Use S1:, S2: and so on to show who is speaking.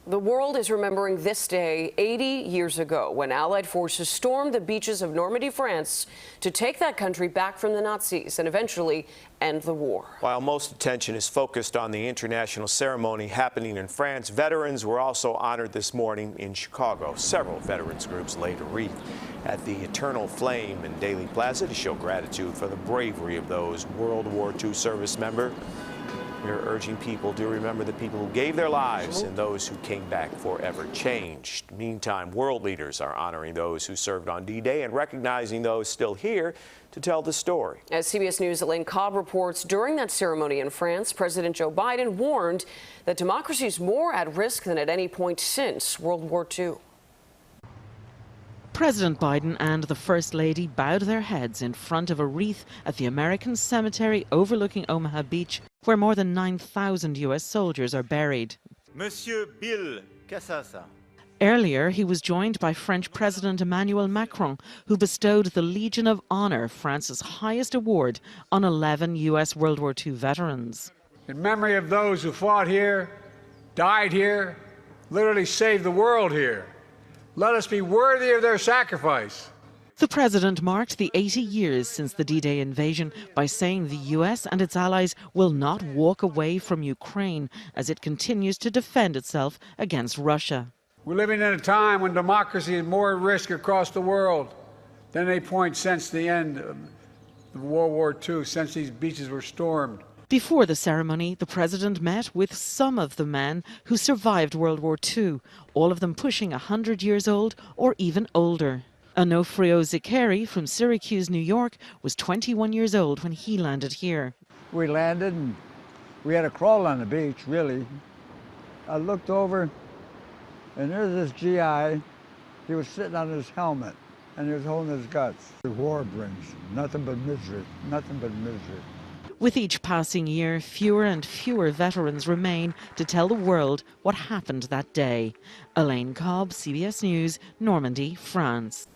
S1: The world is remembering this day 80 years ago when Allied forces stormed the beaches of Normandy, France, to take that country back from the Nazis and eventually end the war.
S2: While most attention is focused on the international ceremony happening in France, veterans were also honored this morning in Chicago. Several veterans groups laid a wreath at the Eternal Flame in Daley Plaza to show gratitude for the bravery of those World War II service members. We're urging people to remember the people who gave their lives and those who came back forever changed. Meantime, world leaders are honoring those who served on D-Day and recognizing those still here to tell the story.
S1: As CBS News' Elaine Cobb reports, during that ceremony in France, President Joe Biden warned that democracy is more at risk than at any point since World War II.
S3: President Biden and the First Lady bowed their heads in front of a wreath at the American cemetery overlooking Omaha Beach, where more than 9,000 U.S. soldiers are buried.
S4: Monsieur Bill Cassasa.
S3: Earlier, he was joined by French President Emmanuel Macron, who bestowed the Legion of Honor, France's highest award, on 11 U.S. World War II veterans.
S5: In memory of those who fought here, died here, literally saved the world here. Let us be worthy of their sacrifice.
S3: The president marked the 80 years since the D-Day invasion by saying the U.S. and its allies will not walk away from Ukraine as it continues to defend itself against Russia.
S5: We're living in a time when democracy is more at risk across the world than any point since the end of World War II, since these beaches were stormed.
S3: Before the ceremony, the president met with some of the men who survived World War II, all of them pushing 100 years old or even older. Onofrio Zicari from Syracuse, New York, was 21 years old when he landed here.
S6: We landed and we had to crawl on the beach, really. I looked over and there's this GI. He was sitting on his helmet and he was holding his guts. The war brings nothing but misery, nothing but misery.
S3: With each passing year, fewer and fewer veterans remain to tell the world what happened that day. Elaine Cobb, CBS News, Normandy, France.